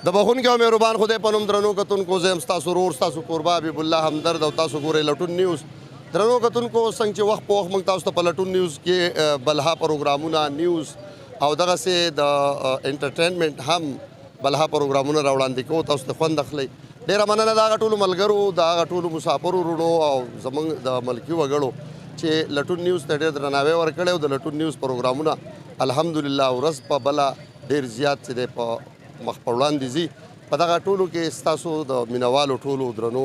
د بخونکي او مهربان خدای په نوم درنو کتونکو زه یم ستاسو ورور ستاسو کوربه حبیب الله همدرد او تاسو ګورئ لټون نیوز. درنو کتونکو څنګه چې وخت په وخت موږ تاسو ته په لټون نیوز کې بلها پروګرامونه نیوز او دغسې د انټرټینمنټ هم بلها پروګرامونه راوړاندې کوو تاسو ته خوند اخلئ. ډېره مننه د هغه ټولو ملګرو د هغه ټولو مسافرو وروڼو او زموږ د ملکي وګړو چې لټون نیوز ته ډېر درناوی ورکړی او د لټون نیوز پروګرامونه الحمدلله ورځ په بله ډېر زیات چې دی په مخ په وړاندې ځي. په دغه ټولو کې ستاسو د مینوالو ټولو درنو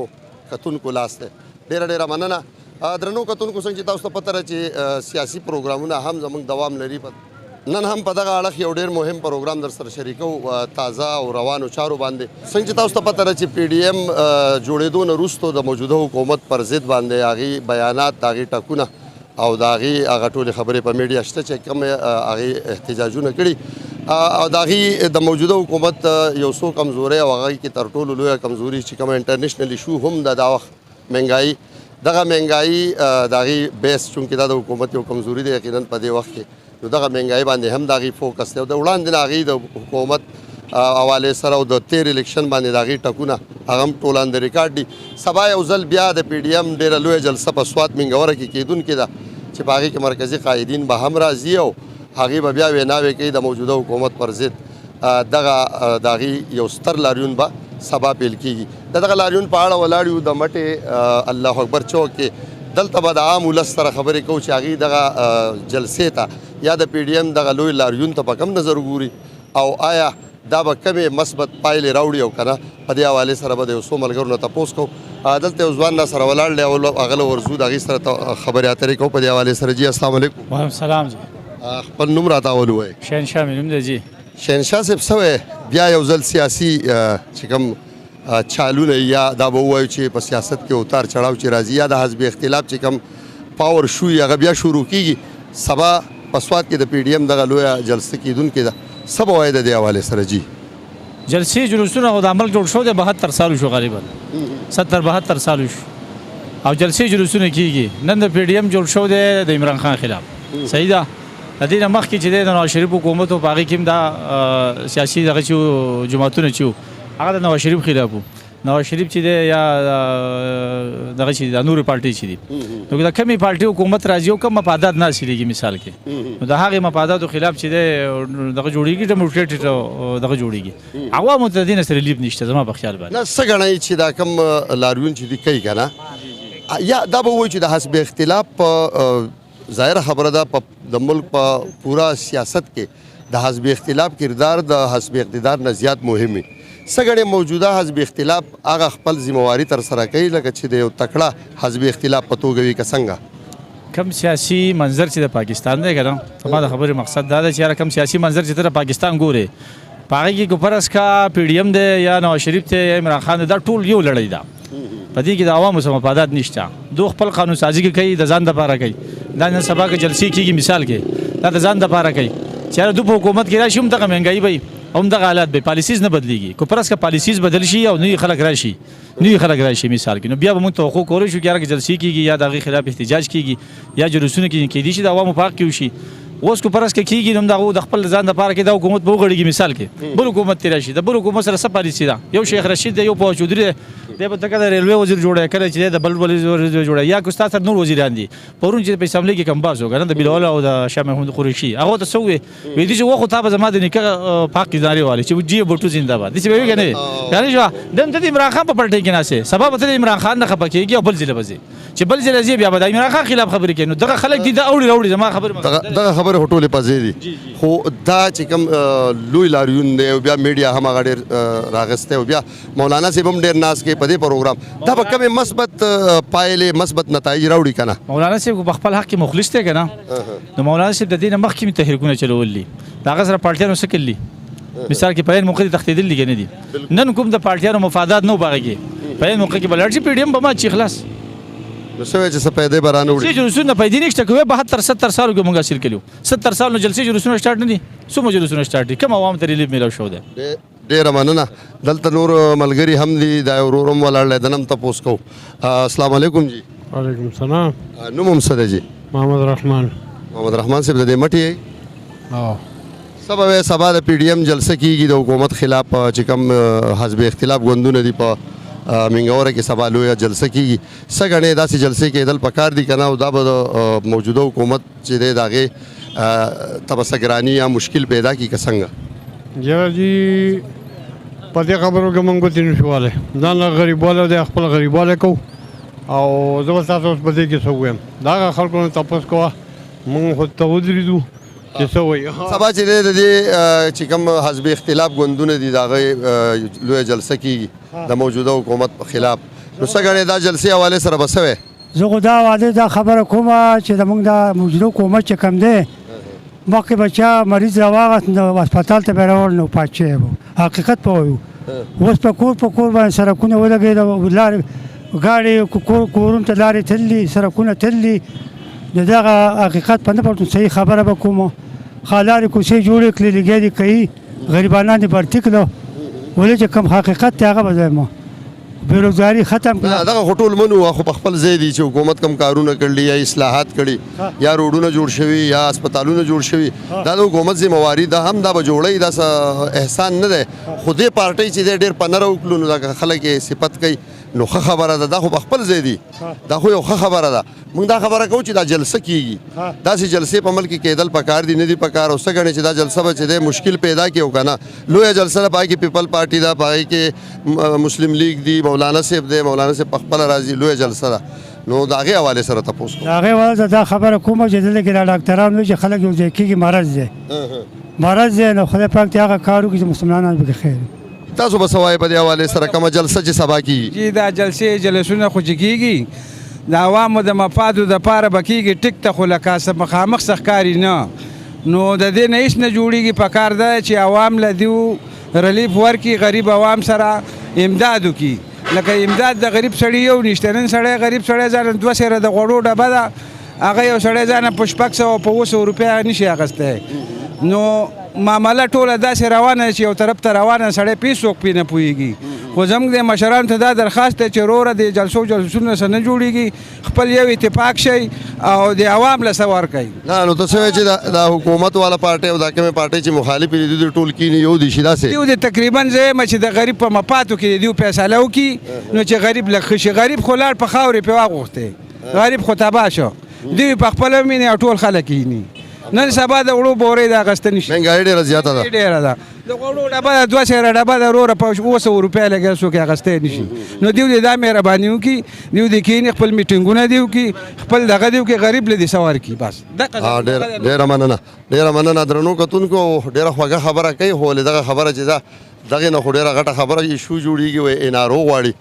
کتونکو لاس دی. ډېره مننه. درنو کتونکو څنګه چې تاسو ته پته ده چې سیاسي پروګرامونه هم زموږ دوام لري. نن هم په دغه اړخ یو ډېر مهم پروګرام در سره شریکو تازه او روانو چارو باندې. څنګه چې تاسو ته پته ده چې پی ډي ایم جوړېدو نه وروستو د موجوده حکومت پر ضد باندې هغې بیانات د هغې ټکونه او د هغې هغه ټولې خبرې په میډیا شته چې کوم هغې احتجاجونه کړي او د هغې د موجوده حکومت یو څو کمزورۍ او هغې کې تر ټولو لویه کمزوري چې کومه انټرنیشنل ایشو هم ده دا وخت مهنګایي. دغه مهنګایي د هغې بیس چونکې دا د حکومت یو کمزوري دی یقینا په دې وخت کې نو دغه مهنګایي باندې هم د هغې فوکس دی او د وړاندې نه هغې د حکومت حوالې سره او د تیر الیکشن باندې د هغې ټکونه هغه هم ټول آن د ریکارډ دي. سبا یو ځل بیا د پی ډي ایم ډېره لویه جلسه په سوات منګوره کې کېدونکې ده چې په هغې کې مرکزي قایدین به هم راځي او هغې به بیا ویناوې کوي د موجوده حکومت پر ضد. دغه د هغې یو ستر لاریون به سبا پیل کېږي. د دغه لاریون په اړه ولاړ یو د مټې الله اکبر چوک کې. دلته به د عام ولس سره خبرې کوو چې هغې دغه جلسې ته یا د پی ډي ایم دغه لوی لاریون ته په کوم نظر ګوري او آیا دا به کمې مثبت پایلې راوړي او که نه. په دې حوالې سره به د یو څو ملګرو نه تپوس کوو. دلته یو ځوان را سره ولاړ دی او هغه له ورځو د هغې سره خبرې اترې کوو په دې حوالې سره. جي السلام علیکم. وعلیکم السلام. جی خپل نوم راته اول ووایئ. شهنشاه مې نوم دی. جی شهنشاه صاحب څه بیا یو ځل سیاسي چې کوم چالونه یا دا به ووایو چې په سیاست کې اتار چړاو چې راځي یا د حزب اختلاف چې کوم پاور شوي هغه بیا شروع کېږي. سبا په سوات کې د پی ډي ایم دغه لویه جلسه کېدونکې ده. څه به وایې د دې حوالې سره؟ جي جلسې جلوسونه او د عمل جوړ شو دی 72 سالو شو غالبا 70-72 سالو شو او جلسې جلوسونه کېږي. نن د پی ډي ایم جوړ شو دی د عمران خان خلاف. صحیح ده. د دې نه مخکې چې دی د نواز شریف حکومت و په هغې کې هم دا سیاسي دغه چې جماعتونه چې وو هغه د نواز شریف خلاف وو. نواز شریف چې دی یا دغه چې د نورې پارټۍ چې دي نو د کمې پارټۍ حکومت راځي او کم مفادات نه حاصلېږي مثال کې نو د هغې مفاداتو خلاف چې دی دغه جوړېږي ډیموکریټ دغه جوړېږي. عوامو ته د دې نه سره لیب نشته زما په خیال باندې. نه څه ګڼئ چې دا کوم لاریون چې دوی کوي که نه یا دا به ووایو چې د حزب اختلاف په ظاهره خبره ده د ملک په پورا سیاست کې د حزب اختلاف کردار د حزب اقتدار نه زیات مهم وي. څه ګڼې موجوده حزب اختلاف هغه خپل ذمهواري ترسره کوي لکه چې د یو تکړه حزب اختلاف په توګه وي که څنګه؟ کم سیاسي منظر چې د پاکستان دی که نه زما د خبرې مقصد دا ده چې یاره کم سیاسي منظر چې ته د پاکستان ګورې په هغې کې که فرض کا پی ډي ایم دی یا نواز شریف دی یا عمران خان دی دا ټول یو لړۍ ده. په دې کې د عوامو څه مفادات نشته. دو خپل قانون سازي کې کوي د ځان دپاره کوي. دا نن سبا که جلسې کېږي مثال کې دا د ځان دپاره کوي چې یاره دو په حکومت کې راشي هم دغه مهنګایي به وي هم دغه حالات به پالیسیز نه بدلیږي. که فرض که پالیسیز بدل شي او نوي خلک راشي مثال کې نو بیا به موږ توقع کولی شو چې یاره که جلسې کېږي یا د هغې خلاف احتجاج کېږي یا جلوسونه کېدی شي د عوامو په حق کې وشي. اوس که فرض که کېږي نو هم د خپل ځان دپاره کې دا حکومت به وغړېږي مثال کې بل حکومت ترې راشي د بل حکومت سره څه پالیسي ده. یو شیخ رشید دی یو پوهه چودري دی دی به دغه د ریلوې وزیر جوړوي کله چې دی د بل وزیر جوړوي یا که ستا سره نور وزیران دي. پرون چې په اسمبلۍ کې کمباس و که نه د بلال او د شاه محمود قریشي هغه ته څه وویل ویل دي چې وخو تا به زما د نیکه په حق کې نارې وهلې چې جي بوټو زنده‌باد داسې به وي که نه وي کنه شوه. دلته د عمران خان په پټۍ کې ناستې سبا به ته د عمران خان نه خفه کېږي او بل ځای له به ځې چې بل ځای له ځې بیا به د عمران خان خلاف خبرې کوي. نو دغه خلک دي دا اوړي زما خبرې دغه خبرې خو ټولې په ځای دي خو دا چې کوم لوی لاریون دی او بیا میډیا هم هغه ډېر راغستی او بیا مولانا صاحب هم ډېر ناست کوي په دې پروګرام دا به کومې مثبت پایلې مثبت نتایج راوړي که نه؟ مولانا صاحب په خپل حق کې مخلص دی که نه نو مولانا صاحب د دې نه مخکې مې تحریکونه چلول دي د هغه سره پارټیانو څه کړي مثال کې په عین موقع دې تښتېدل دي که نه دي. نن کوم د پارټیانو مفادات نه و په هغه کې په عین موقع کې به لاړ شي پی ډي ایم به مات شي خلاص. نو څه وایي چې څه پیدې به رانه وړي؟ جلوسونه پیدې نشته که 72-70 سالو کې موږ حاصل کړي 70 سال نو جلسې جلوسونه سټارټ نه دي. څومره جلوسونه سټارټ دي کوم عوامو ته ریلیف میلاو شو دی. ډېره مننه. دلته نور ملګري هم دي دا یو ورور هم ولاړ دی د نم تپوس کوو. السلام علیکم. جي وعلیکم السلام. نوم هم څه دی؟ جي محمد رحمان. محمد رحمان صاحب د دې مټې یې سبا به سبا د پی ډی ایم جلسه کیږي د حکومت خلاف چې کوم حزب اختلاف ګوندونه دي په منګوره کې سبا لویه جلسه کیږي څه ګڼې داسې جلسې کېدل پکار دي که نه او دا به د موجوده حکومت چې دی د هغې تبصرګراني یا مشکل پیدا کړي که څنګه یاره جی په دې خبرو کې موږ ګوتې نشو وهلی ځان له غریبوالی دی خپل غریبوالی کوو او زه به تاسو اوس په دې کې څه ووایم د هغه خلکو نه تپوس کوه موږ خو ته ودرېدو چې څه وایي سبا چې دی د دې چې کوم حزب اختلاف ګوندونه دي د هغې لویه جلسه کیږي د موجوده حکومت په خلاف نو څه ګڼې دا جلسې حوالې سره به څه وی زه خو دا واده دا خبره کوم چې زموږ د موجوده حکومت چې کم دی مخکې به چا مریض راواغست نو هسپتال ته به یې راوړل نو پات شوی به حقیقت به وایو اوس په کور باندې سړکونه ولګېده لارې ګاډې کورونو ته لارې تللي سړکونه تللي د دغه حقیقت په نه پټو صحیح خبره به کوم ښه لارې کوڅې جوړې کړې لګیا دي کوي غریبانان دې برتي کړو ولې چې کوم حقیقت دی هغه به زما بېروزګاري ختم کړه دغه خو ټول منو خو په خپل ځای دي چې حکومت کوم کارونه کړي یا اصلاحات کړي یا روډونه جوړ شوي یا هسپتالونه جوړ شوي دا د حکومت ذمہواري ده هم دا به جوړوي دا احسان نه دی خو دې پارټۍ چې دی ډېر په نره وکړو نو دا خلک یې صفت کوي نو ښه خبره ده دا خو په خپل ځای دي دا خو یو ښه خبره ده موږ دا خبره کوو چې دا جلسه کیږي داسې جلسې په ملک کې کېدل پکار دي نه دي پکار او څه ګڼې چې دا جلسه به چې دی مشکل پیدا کړي او که نه لویه جلسه ده په هغې کې پیپل پارټي ده په هغې کې مسلم لیگ دی مولانا صاحب دی مولانا صاحب په خپله راځي لویه جلسه ده نو د هغې حوالې سره تپوس کوم د هغې حوالې دا خبره کوم چې دلته کې دا ډاکټران وایي چې خلک یو ځای کېږي مرض دی مرض دی نو خدای پاک دې هغه کار وکړي چې مسلمانان پکې خیر وي تاسو به څه وایئ په دې حوالې سره کومه جلسه چې سبا کېږي جی دا جلسونه خو چې کېږي د عوامو د مفادو دپاره به کېږي ټیک ته خو لکه مخامخ څه ښکاري نه نو د دې نه هېڅ نه جوړېږي پکار ده چې عوام له دیو ریلیف ورکړي غریب عوام سره امداد وکړي لکه امداد د غریب سړي یو نشته نن سړی غریب سړی ځان 2 سېره د غوړو ډبه ده هغه یو سړی ځان په 600 په 200 روپۍ نشي اخیستی نو معامله ټوله داسې روانه چې یو طرف ته روانه سړی پیسوک پې نه پوهېږي خو زموږ د مشرانو ته دا درخواست دی چې وروره د جلسونه څه نه جوړېږي خپل یو اتفاق شي او د عوام له څه ورکوي نه نو ته څه وایې چې دا حکومت والا پارټۍ او دا کومې پارټۍ چې مخالفې دي دوی ټول کینې یو دي شي داسې دیو د تقریبا زه یم چې د غریب په مفاتو کې دیو فیصله وکړي نو چې غریب لږ ښه شي غریب خو لاړ په خاورې پې واغوښتی غریب خو تباه شو دوی په خپله مینې او ټول خلک کیني نن سبا د وړو بورې د اخیسته نشي مهنګایي ډېره زیاته ده ډېره ده د غوړو ډبه ده 2 سېره ډبه ده وروره په 200 روپۍ لګیا څوک یې اخیستی نشي نو دیو دې دا مهرباني وکړي دیو دې کښېني خپل میټینګونه دې وکړي خپل دغه دې وکړي غریب له دې څه ورکړي بس ډېره مننه درنو کتونکو ډېره خوږه خبره کوي خو دغه خبره چې ده دغې نه خو ډېره غټه خبره ایشو جوړېږي وایي انارو غواړي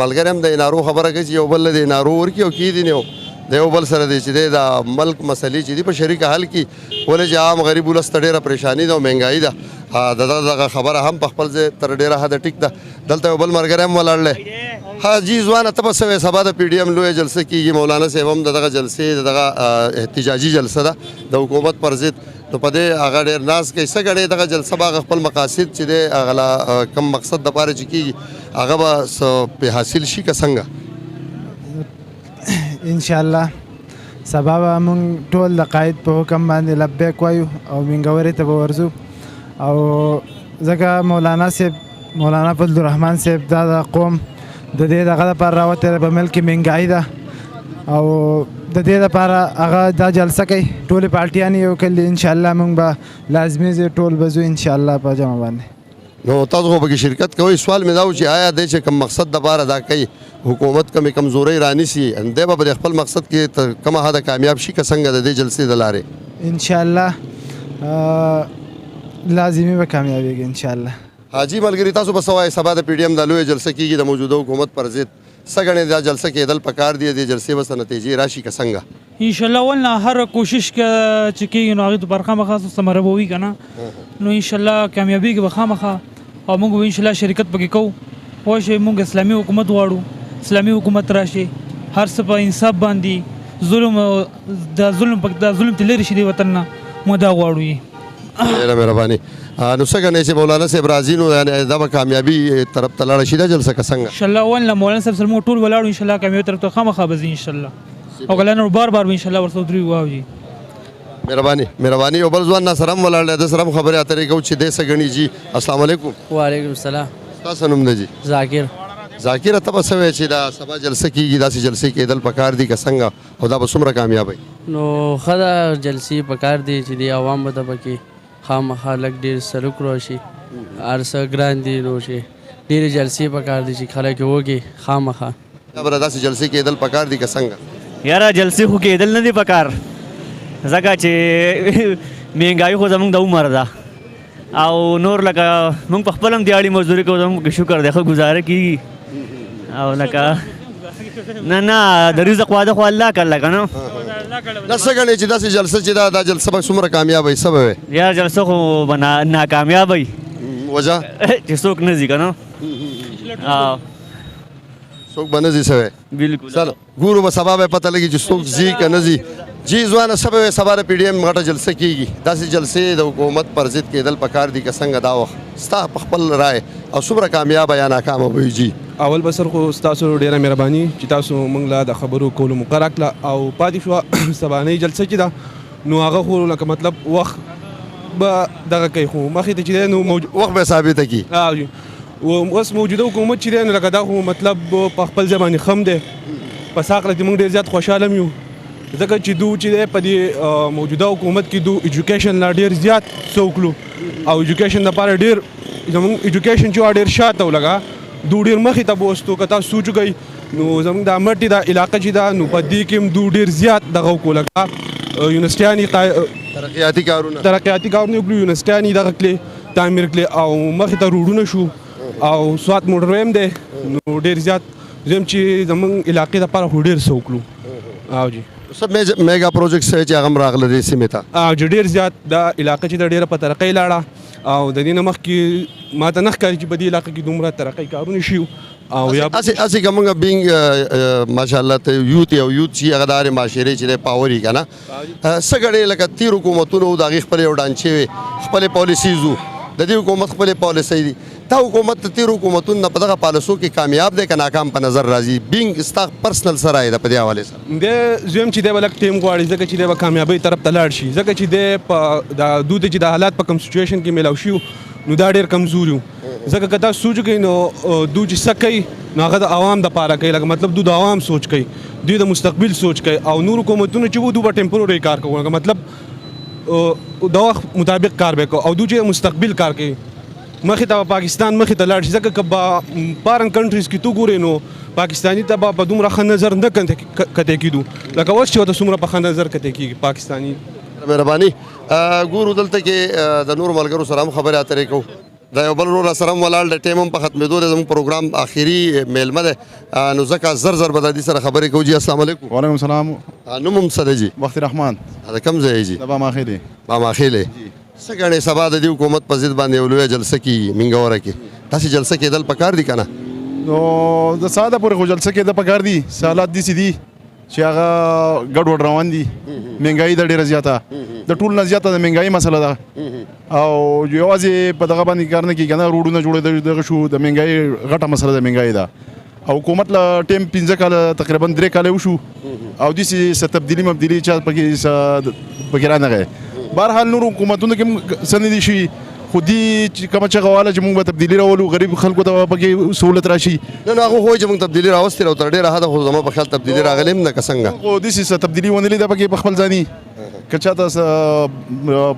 ملګری هم د انارو خبره کوي چې یو بل له د انارو ورکړي او کېدي نه د یو بل سره دی چې دی د ملک مسلې چې دي په شریکه حل کړي ولې چې عام غریب ولس ته ډېره پریشاني ده او مهنګایي ده دغه خبره هم په خپل ځای تر ډېره حده ټیک ده دلته یو بل ملګری هم ولاړ دی ها جی ځوانه ته به څه وایې سبا د پی ډي ایم لویه جلسه کېږي مولانا صاحب هم دغه جلسې دغه احتجاجي جلسه ده د حکومت پر ضد نو په دې هغه ډېر ناز کوي څه ګڼې دغه جلسه به هغه خپل مقاصد چې دی هغه لا کم مقصد دپاره چې کېږي هغه به څه پې حاصل شي که څنګه انشاءالله سبا به موږ ټول د قاید په حکم باندې لبیک وایو او منګورې ته به ورځو او ځکه مولانا صاحب مولانا فضل الرحمن صاحب دا د قوم د دې دغه لپاره راوتلی په ملک کې مهنګایي ده او د دې لپاره هغه دا جلسه کوي ټولې پارټیانې یو کلي انشاءالله موږ به لازمي ځای ټول به ځو انشاءالله په جمع باندې نو تاسو خو پکې شرکت کوئ سوال مې دا و چې آیا دی چې کوم مقصد دپاره دا کوي حکومت کمې کمزورۍ رانیسي دی به د خپل مقصد کې تر کومه حده کامیاب شي که څنګه د دې جلسې د لارې انشاءالله لازمي به کامیابېږي انشاءالله حاجي ملګري تاسو به څه وایئ سبا د پی ډي ایم دا لویه جلسه کېږي د موجوده حکومت پر ضد څه ګڼې دا جلسه کېدل پکار دي دې جلسې به څه نتیجې راشي که څنګه انشاءالله ولنه هر کوشش چې کېږي نو هغې ته پر خامخا ثمره به وي که نه نو انشاءالله کامیابېږي به خامخا او موږ به انشاءالله شرکت پکې کوو پوه شئ موږ اسلامي حکومت غواړو اسلامي حکومت راشي هر څه په انصاف باندې ظلم ته لرې شي دې وطن نه موږ دا غواړو ډېره مهرباني نو څه ګڼې چې مولانا صاحب راځي نو دا به کامیابي طرف ته لاړه شي دا جلسه که څنګه انشاءالله ولنه مولانا صاحب سره موږ ټول ولاړو انشاءالله کامیابي طرف ته خامخا به ځي انشاءالله او که لا نور بار به انشاءالله ورسره ودرېږو واو جي مهرباني یو بل ځوان سره هم ولاړ دی د سره هم خبرې اترې کوو چې دی څه ګڼي جي السلام علیکم وعلیکم السلام تاسو نوم دی جي ذاکر ذاکر ته به څه وایې چې دا سبا جلسه کېږي داسې جلسې کېدل پکار دي که څنګه او دا به څومره کامیابی نو ښه ده جلسې پکار دي چې د عوام به ته پکې خامخا لږ ډېر سلوک راشي هر څه ګران دي نو چې ډېرې جلسې پکار دي چې خلک یې وږي خامخا دا به داسې جلسې کېدل پکار دي که څنګه یاره جلسې خو کېدل نه دي پکار ځکه چې مهنګایي خو زموږ د عمر ده او نور لکه موږ په خپل هم دیاړي مزدوري کوو زموږ شکر دی ښه ګزاره کېږي او لکه نه د رزق واده خو الله کړله که نه دا څه ګڼې چې داسې جلسه چې دا جلسه به څومره کامیابه وي څه به وي یاره جلسه خو به ناکامیابه وي وجه چې څوک نه ځي که نه څوک به نه ځي څه وی بلکل چلو ګورو به سبا به پته لګي چې څوک ځي که نه ځي جی ځوانه څه به وي سبا د پی ډي ایم غټه جلسه کېږي داسې جلسې د حکومت پر ضد کېدل پکار دي که څنګه دا وخت ستا په خپل رای او څومره کامیابه یا ناکامه به وي جي اول بسر خو ستاسو ډیره مهرباني چې تاسو موږ له د خبرو کولو مقرره کړه او پاتې شوه سبانۍ جلسه چې ده نو هغه خو لکه مطلب وخت به دغه کوي خو مخې ته چې دی نو وخت به ثابته کړي اوس موجوده حکومت چې دی نو لکه دا خو مطلب په خپل ځای باندې خم دی په ساقله کې موږ ډېر زیات خوشحاله یو ځکه چې دو چې دی په دې موجوده حکومت کې دو ایجوکیشن لا ډېر زیات څه وکړو او ایجوکیشن لپاره ډېر زموږ ایجوکیشن چې ډېر شاته ولګه دو ډېر مخې ته بوستو که تاسو سوچ وکئ نو زموږ دا مټې دا علاقه چې ده نو په دې کې هم دو ډېر زیات دغه وکړو لکه یونیورسټیانې ترقیاتي کارونه وکړو یونیورسټیانې دغه کړې تعمیر کړې او مخې ته روډونه شو او سوات موټر ویم دی نو ډېر زیات زم چې زموږ علاقې دپاره خو ډېر څه وکړو او جی څه میګا پروجیکټ چې هغه هم راغله دې سیمې ته ډېر زیات دا علاقه چې د ډېره په ترقۍ لاړه او د دې نه مخکې ما ته نه ښکاري چې په دې علاقه کې دومره ترقۍ کارونه شي او یا هسې که موږ بینګ ماشاءالله ته یوت چې هغه د هرې معاشرې چې دی پاور وي که نه څه ګڼې لکه تېر حکومتونه وو د هغې خپلې یو ډانچې وې خپلې پالیسیز وو د دې حکومت خپلې پالیسۍ دي دا حکومت د تېرو حکومتونو نه په دغه پالیسو کې کامیاب دی که ناکام په نظر راځي بینګ ستا پرسنل څه رایې ده په دې حوالې سره دی زویم چې دی به لږ ټیم غواړي ځکه چې دی به کامیابۍ طرف ته لاړ شي ځکه چې دی په دو ته چې د حالات په کوم سچویشن کې میلاو شي نو دا ډېر کمزوري وو ځکه که تاسو سوچ کوئ نو دو چې څه کوي نو هغه د عوام دپاره کوي لکه مطلب دو د عوام سوچ کوي دوی د مستقبل سوچ کوي او نور حکومتونه چې وو دو به ټمپورري کار کوي لکه مطلب د وخت مطابق کار به کوي او دو چې مستقبل کار کوي مخې ته پاکستان مخې ته لاړ شي ځکه که به فارن کنټریز کې تو ګورې نو پاکستاني ته به په دومره ښه نظر نه کتې کېدو لکه اوس چې ورته څومره په ښه نظر کتې کېږي پاکستاني مهرباني ګورو دلته کې د نورو ملګرو سره هم خبرې اترې کوو دا یو بل ورور سره هم ولاړ د ټیم هم په ختمېدو دی زموږ پروګرام آخري میلمه دی نو ځکه زر به د دې سره خبرې کوو جي السلام علیکم وعلیکم السلام نوم هم څه دی جي بختي رحمان د کوم ځای جي د باماخیلې څه ګڼې سبا د دې حکومت په ضد باندې یو لویه جلسه کېږي مینګوره کې داسې جلسه کېدل پکار دي که نه نو د ساده پورې خو جلسه کېده پکار دي حالات داسې دي چې هغه ګډوډ روان دي مهنګایي ده ډېره زیاته د ټول نه زیاته د مهنګایي مسله ده او یوازې په دغه باندې کار نه کېږي که نه روډونه جوړېدل دغه شو د مهنګایي غټه مسله د مهنګایي ده او حکومت له ټیم 15 کاله تقریبا 3 کاله وشو او داسې څه تبدیلي چا پکې رانغی بهرحال نور حکومتونو کې څه نه دي شي خو دې چې کومه چغه واله چې موږ به تبدیلي راولو غریب خلکو ته پکې سهولت راشي نه هغه خو چې موږ تبدیلي راوستې او تر ډېره حده خو زما په خیال تبدیلي راغلې هم نه که څنګه خو داسې څه تبدیلي ونه لیده پکې په خپل ځاني که چاته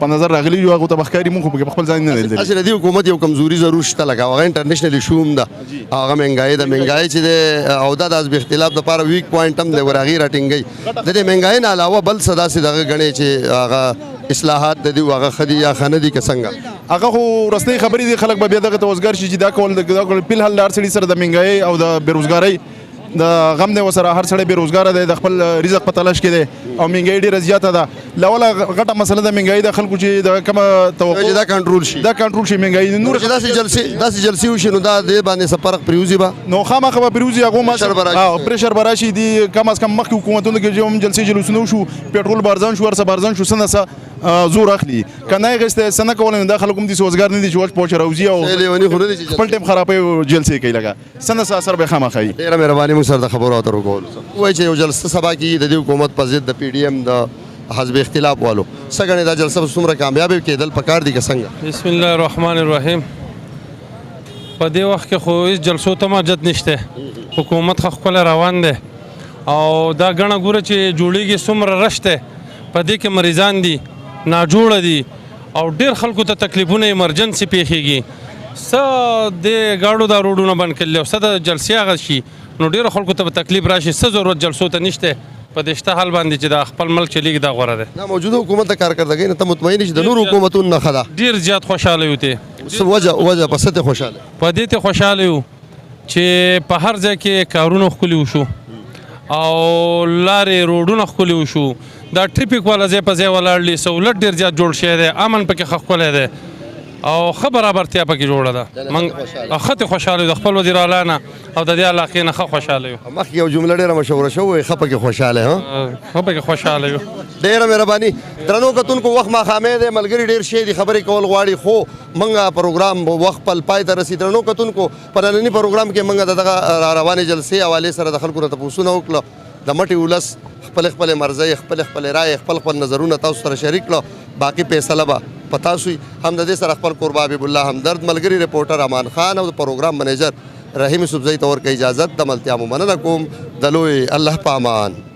په نظر راغلي یو هغو ته به ښکاري موږ خو پکې په خپل ځان نه لیدلي هسې د دې حکومت یو کمزوري ضرور شته لکه هغه انټرنیشنل ایشو هم ده هغه مهنګایي ده مهنګایي چې دی او دا د حزب اختلاف دپاره ویک پوینټ هم دی ور هغې راټینګوي د دې مهنګایي نه علاوه بل څه داسې دغه ګڼې چې هغه اصلاحات د دې هغه ښه دي یا ښه نه دي که څنګه هغه خو وروستۍ خبرې دي خلک به بیا دغه ته وزګار شي چې دا کول فی الحال د هر سړي سره د مهنګایي او د بېروزګارۍ د غم دی ورسره هر سړی بېروزګاره دی د خپل رزق په تلاش کې دی او مهنګایي ډېره زیاته ده له اوله غټه مسله د مهنګایي د خلکو چې د کومه توقع دا کنټرول شي مهنګایي نور چې داسې جلسې وشي نو دا دې باندې څه فرق پرېوځي به نو خامخا به پرېوځي هغو پرېشر به راشي دي کم از کم مخکې حکومتونو کې چې هم جلسې جلوسونه وشو پېټرول به ارزان شو هر څه به ارزان شو څه نه څه زور اخلي که نه یې اخیستی څه نه کولی نو دا خلک هم داسې وزګار نه دي چې وچ پوچ راوځي او خپل ټایم خرابوي او جلسې کوي لکه څه نه څه اثر به یې خامخا وي ډېره مهرباني موږ سره د خبرو اترو کولو وایي چې یو جلسه سبا کېږي د دې حکومت په ضد د پی ډي ایم د حزب اختلاف والو څنګه دا جلسه څومره کامیاب کېدل پکار دي که څنګه؟ بسم الله الرحمن الرحیم. په دې وخت کې خو هیڅ جلسو ته ماجت نشته، حکومت خو خپل روان دی او دا ګڼه ګوره چې جوړیږي څومره رش دی، په دې کې مریضان دي، ناجوړه دي او ډېر خلکو ته تکلیفونه ایمرجنسي پیښیږي. څه د ګاډو دا روډونه بند کړل او څه د جلسې هغه شي، نو ډېرو خلکو ته به تکلیف راشي. څه ضرورت جلسو ته نشته په دې شته حال باندې چې دا خپل ملک چلیږي دا غوره دی. دا موجوده حکومت د کارکردګۍ نه ته مطمئن یې چې د نورو حکومتونو نه ښه ده؟ ډېر زیات خوشحاله یو ته. وجه په څه ته خوشحاله؟ په دې ته خوشحاله یو چې په هر ځای کې کارونه ښکلي وشو او لارې روډونه ښکلي وشو، دا ټریفیک والا ځای په ځای ولاړ دي، سهولت ډېر زیات جوړ شوی دی، امن پکې ښه ښکلی دی او ښه برابرتیا پکې جوړه ده. ښه ته خوشحاله یو د خپل وزیر اعلی نه او د دې علاقې نه ښه خوشحاله یو. مخکې یو جمله ډېره مشهوره شوې، ښه پکې خوشحاله ښه پکې خوشحاله یو. ډېره مهرباني. درنو کتونکو وخت ماښامې دی، ملګري ډېر شی دي خبرې کول غواړي، خو موږ پروګرام وخت خپل پای ته رسي. درنو کتونکو په ننني پروګرام کې موږ د دغه روانې جلسې حوالې سره د خلکو نه تپوسونه وکړه، د مټې ولس خپل خپل مرزۍ، خپل رایې، خپل نظرونه تاسو سره شریک کړه. باقي فیصله به په تاسو وي. هم د دې سره خپل قربا حبیب الله همدرد ملګري ریپورټر امان خان او د پروګرام منیجر رحیم یوسفزۍ ته ورکړه اجازت. د ملتیا مو مننه کوم. د لوی الله په امان.